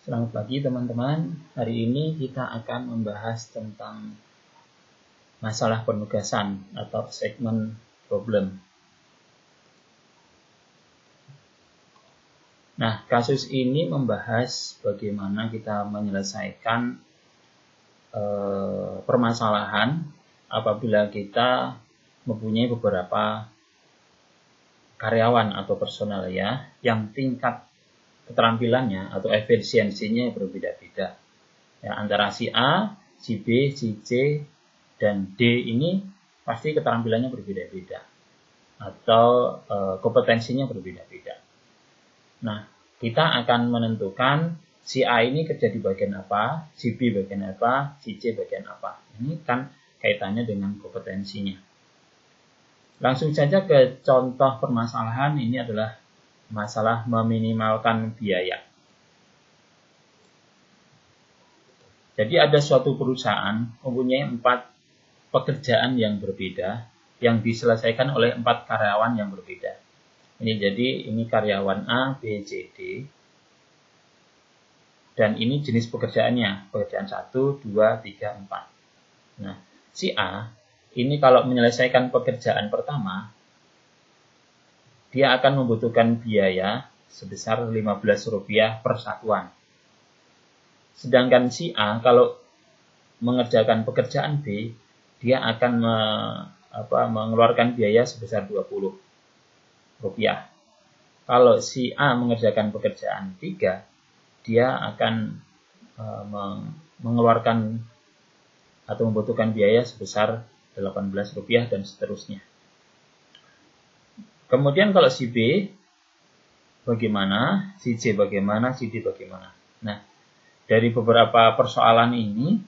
Selamat pagi teman-teman. Hari ini kita akan membahas tentang masalah penugasan atau segmen problem. Nah, kasus ini membahas bagaimana kita menyelesaikan permasalahan apabila kita mempunyai beberapa karyawan atau personel yang tingkat keterampilannya atau efisiensinya berbeda-beda. Ya, antara si A, si B, si C, dan D ini pasti keterampilannya berbeda-beda atau kompetensinya berbeda-beda. Nah, kita akan menentukan si A ini kerja di bagian apa, si B bagian apa, si C bagian apa. Ini kan kaitannya dengan kompetensinya. Langsung saja ke contoh permasalahan. Ini adalah masalah meminimalkan biaya. Jadi ada suatu perusahaan mempunyai 4 pekerjaan yang berbeda yang diselesaikan oleh 4 karyawan yang berbeda. Ini karyawan A, B, C, D. Dan ini jenis pekerjaannya, pekerjaan 1, 2, 3, 4. Nah, si A ini kalau menyelesaikan pekerjaan pertama, dia akan membutuhkan biaya sebesar Rp15 per satuan. Sedangkan si A kalau mengerjakan pekerjaan B, dia akan mengeluarkan biaya sebesar Rp20. Kalau si A mengerjakan pekerjaan 3, dia akan mengeluarkan atau membutuhkan biaya sebesar Rp18 dan seterusnya. Kemudian kalau si B bagaimana, si C bagaimana, si D bagaimana. Nah, dari beberapa persoalan ini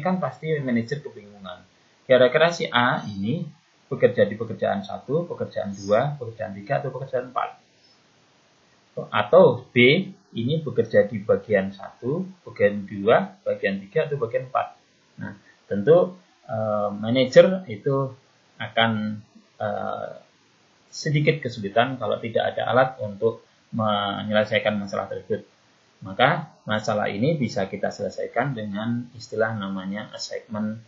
kan pasti manajer kebingungan. Kira-kira si A ini bekerja di pekerjaan 1, pekerjaan 2, pekerjaan 3, atau pekerjaan 4. Atau B ini bekerja di bagian 1, bagian 2, bagian 3, atau bagian 4. Nah, tentu manajer itu akan sedikit kesulitan kalau tidak ada alat untuk menyelesaikan masalah tersebut. Maka masalah ini bisa kita selesaikan dengan istilah namanya assignment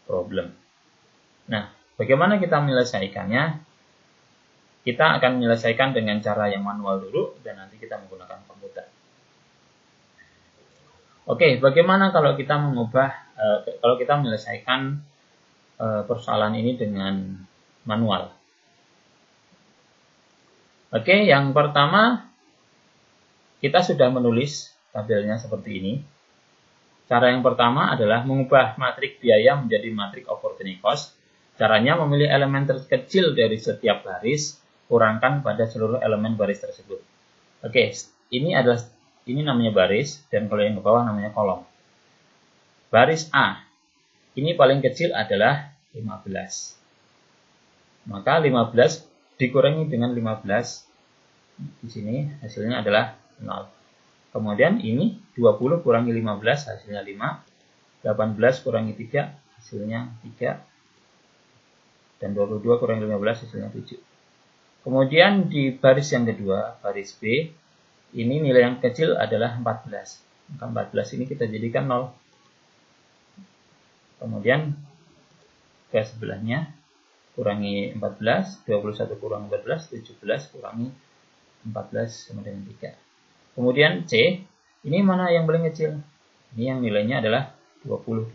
problem. Nah, bagaimana kita menyelesaikannya? Kita akan menyelesaikan dengan cara yang manual dulu dan nanti kita menggunakan komputer. Oke, bagaimana kalau kita menyelesaikan persoalan ini dengan manual? Oke, yang pertama kita sudah menulis tabelnya seperti ini. Cara yang pertama adalah mengubah matrik biaya menjadi matrik opportunity cost. Caranya memilih elemen terkecil dari setiap baris, kurangkan pada seluruh elemen baris tersebut. Oke, ini namanya baris dan kalau yang ke bawah namanya kolom. Baris A ini paling kecil adalah 15. Maka 15 dikurangi dengan 15, di sini hasilnya adalah 0. Kemudian ini 20 kurangi 15 hasilnya 5, 18 kurangi 3 hasilnya 3, dan 22 kurangi 15 hasilnya 7. Kemudian di baris yang kedua, baris B, ini nilai yang kecil adalah 14. Maka 14 ini kita jadikan 0. Kemudian ke sebelahnya kurangi 14, 21 kurangi 14, 17 kurangi 14 sama dengan 3. Kemudian C, ini mana yang paling kecil? Ini yang nilainya adalah 20.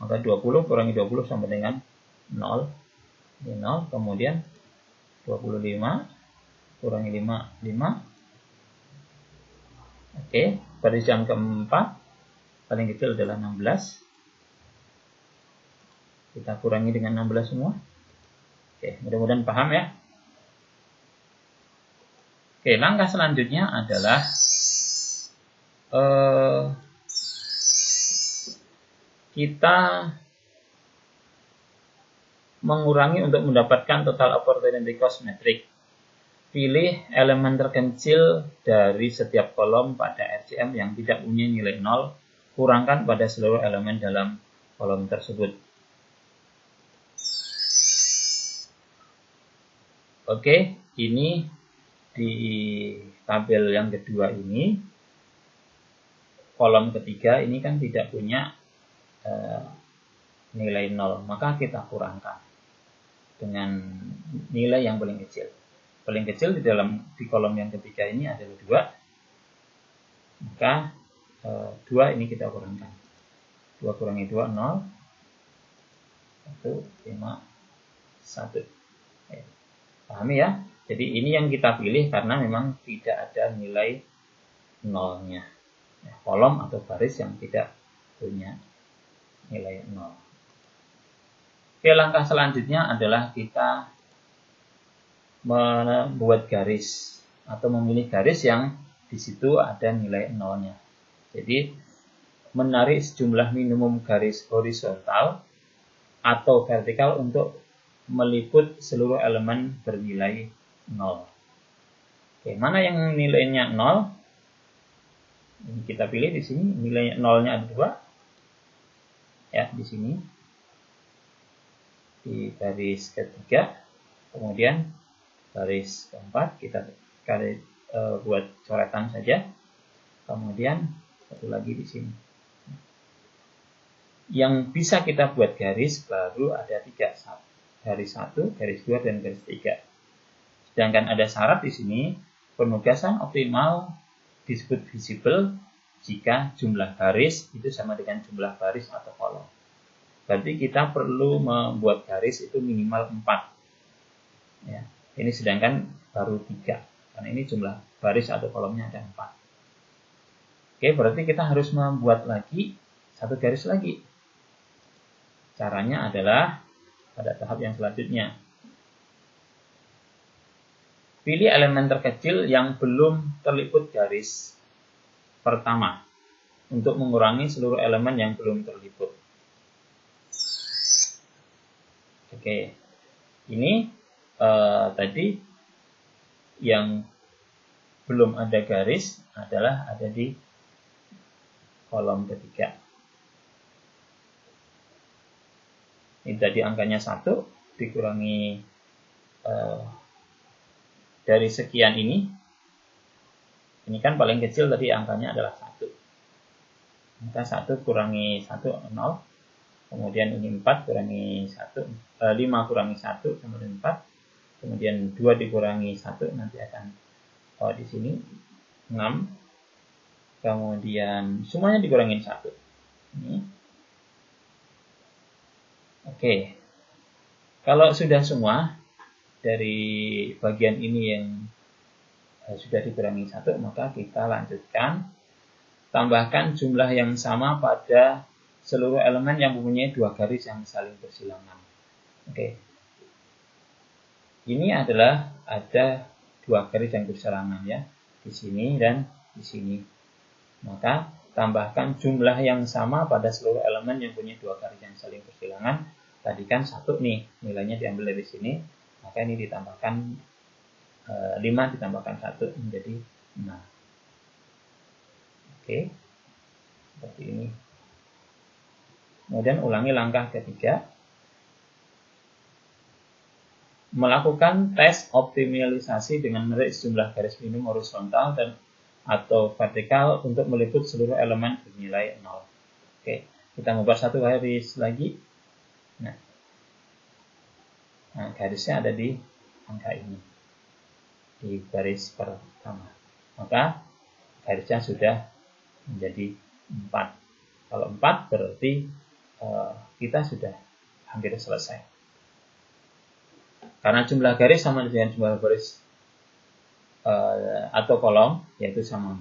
Maka 20 kurangi 20 sama dengan 0. Ini 0, kemudian 25 kurangi 5, 5. Oke, baris yang keempat, paling kecil adalah 16. Kita kurangi dengan 16 semua. Oke, mudah-mudahan paham ya. Oke, langkah selanjutnya adalah kita mengurangi untuk mendapatkan total opportunity cost metric. Pilih elemen terkecil dari setiap kolom pada RCM yang tidak punya nilai 0, kurangkan pada seluruh elemen dalam kolom tersebut. Oke, ini di tabel yang kedua ini kolom ketiga ini kan tidak punya nilai 0, maka kita kurangkan dengan nilai yang paling kecil. Paling kecil di kolom yang ketiga ini adalah 2, maka 2 ini kita kurangkan. 2 kurangi 2, 0, 1, 5, 1. Pahami ya? Jadi ini yang kita pilih karena memang tidak ada nilai 0-nya. Kolom atau baris yang tidak punya nilai 0. Oke, langkah selanjutnya adalah kita membuat garis atau memilih garis yang di situ ada nilai 0-nya. Jadi menarik sejumlah minimum garis horizontal atau vertikal untuk meliput seluruh elemen bernilai 0. Oke, mana yang nilainya 0? Ini kita pilih di sini, nilai 0-nya ada 2. Ya, di sini. Di garis ketiga, kemudian garis keempat kita buat coretan saja, kemudian satu lagi di sini. Yang bisa kita buat garis baru ada 3, garis 1, garis 2, dan garis 3. Sedangkan ada syarat di sini, penugasan optimal disebut visible jika jumlah garis itu sama dengan jumlah baris atau kolom. Berarti kita perlu membuat garis itu minimal 4. Ya, ini sedangkan baru 3. Karena ini jumlah baris atau kolomnya ada 4. Oke, berarti kita harus membuat lagi satu garis lagi. Caranya adalah pada tahap yang selanjutnya. Pilih elemen terkecil yang belum terliput garis pertama untuk mengurangi seluruh elemen yang belum terliput. Oke, ini tadi yang belum ada garis adalah ada di kolom ketiga. Ini tadi angkanya 1 dikurangi dari sekian ini. Ini kan paling kecil tadi angkanya adalah 1. Maka 1 kurangi 1, 0. Kemudian ini 4 kurangi 1, 5 kurangi 1 sama dengan 4. Kemudian 2 dikurangi 1 nanti akan di sini 6. Kemudian semuanya dikurangin 1. Ini. Oke. Kalau sudah semua dari bagian ini yang sudah dikurangi 1, maka kita lanjutkan. Tambahkan jumlah yang sama pada seluruh elemen yang mempunyai 2 garis yang saling bersilangan. Oke. Ini adalah ada 2 garis yang bersilangan ya, di sini dan di sini. Maka tambahkan jumlah yang sama pada seluruh elemen yang punya 2 garis yang saling bersilangan. Tadi kan 1 nih, nilainya diambil dari sini, maka ini ditambahkan 5 ditambahkan 1 menjadi 6. Oke. Seperti ini. Kemudian ulangi langkah ketiga. Melakukan tes optimalisasi dengan menarik sejumlah garis minimum horizontal dan atau vertikal untuk meliput seluruh elemen bernilai 0. Oke, kita membuat satu garis lagi. Nah, garisnya ada di angka ini, di garis pertama. Maka garisnya sudah menjadi 4. Kalau 4 berarti kita sudah hampir selesai. Karena jumlah garis sama dengan jumlah baris atau kolom, yaitu sama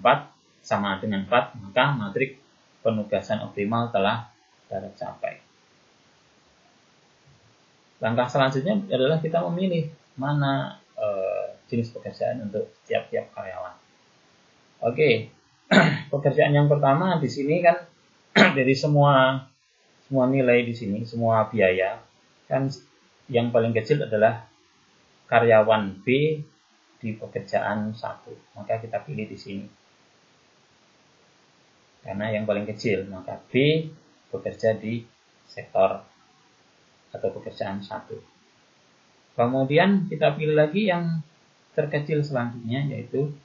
dengan 4, maka matrik penugasan optimal telah tercapai. Langkah selanjutnya adalah kita memilih mana jenis pekerjaan untuk tiap-tiap karyawan. Oke, pekerjaan yang pertama di sini kan dari semua nilai di sini, semua biaya, kan yang paling kecil adalah karyawan B di pekerjaan 1. Maka kita pilih di sini. Karena yang paling kecil, maka B bekerja di sektor atau pekerjaan 1. Kemudian kita pilih lagi yang terkecil selanjutnya, yaitu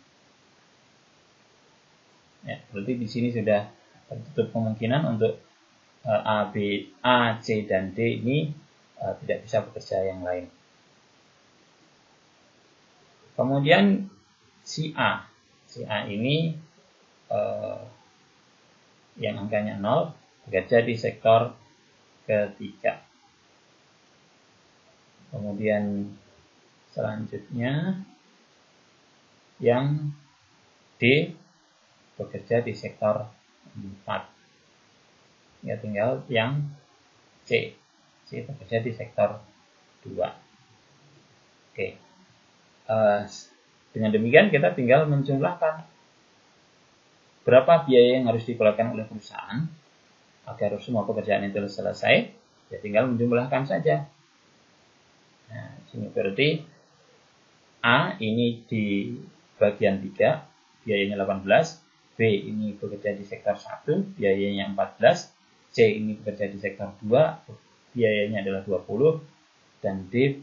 berarti di sini sudah tertutup kemungkinan untuk A, C, dan D ini tidak bisa bekerja yang lain. Kemudian si A ini yang angkanya 0 bekerja di sektor ketiga. Kemudian selanjutnya yang D bekerja di sektor 4. Ya, tinggal yang C bekerja di sektor 2. Oke. Dengan demikian kita tinggal menjumlahkan berapa biaya yang harus dikeluarkan oleh perusahaan agar semua pekerjaan itu selesai. Ya, tinggal menjumlahkan saja. Nah, sini berarti A ini di bagian 3, biayanya 18, B ini bekerja di sektor 1, biayanya 14, C ini bekerja di sektor 2, biayanya adalah 20, dan D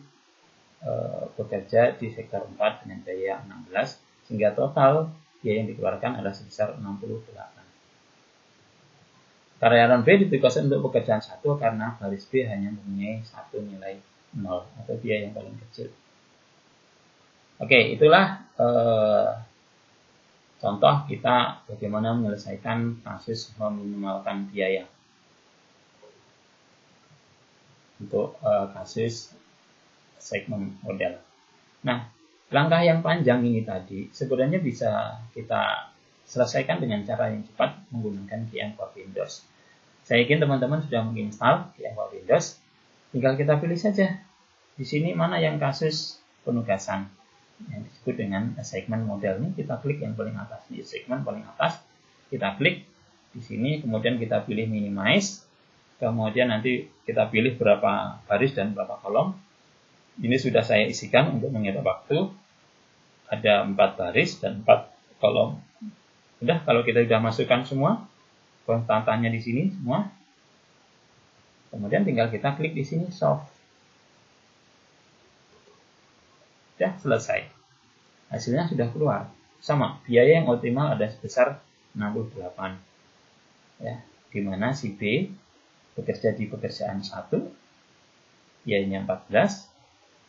bekerja di sektor 4 dengan biaya 16, sehingga total biaya yang dikeluarkan adalah sebesar 68. Karyawan B ditugaskan untuk pekerjaan 1 karena baris B hanya mempunyai satu nilai 0 atau biaya yang paling kecil. Oke, itulah contoh kita bagaimana menyelesaikan kasus meminimalkan biaya untuk kasus segmen model. Nah, langkah yang panjang ini tadi sebenarnya bisa kita selesaikan dengan cara yang cepat menggunakan VM for Windows. Saya yakin teman-teman sudah menginstal VM for Windows. Tinggal kita pilih saja di sini mana yang kasus penugasan yang disebut dengan assignment model. Ini kita klik yang paling atas, di segmen paling atas kita klik di sini, kemudian kita pilih minimize, kemudian nanti kita pilih berapa baris dan berapa kolom. Ini sudah saya isikan untuk menghemat waktu, ada 4 baris dan 4 kolom. Udah, kalau kita sudah masukkan semua konstantannya di sini semua, kemudian tinggal kita klik di sini solve. Sudah selesai. Hasilnya sudah keluar. Sama, biaya yang optimal ada sebesar 68. Ya, di mana si B bekerja di pekerjaan 1, biayanya 14.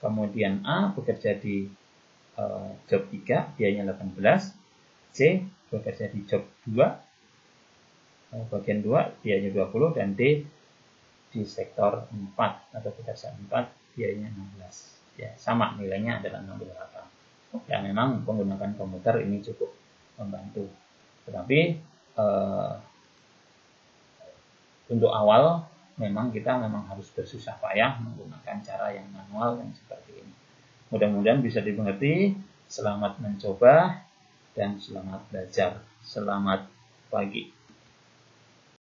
Kemudian A bekerja di job 3, biayanya 18. C bekerja di job 2, bagian 2, biayanya 20. Dan D di sektor 4 atau pekerjaan 4, biayanya 16. Ya, sama, nilainya adalah 68. Ya, memang menggunakan komputer ini cukup membantu. Tetapi untuk awal memang kita harus bersusah payah menggunakan cara yang manual yang seperti ini. Mudah-mudahan bisa dimengerti. Selamat mencoba dan selamat belajar. Selamat pagi.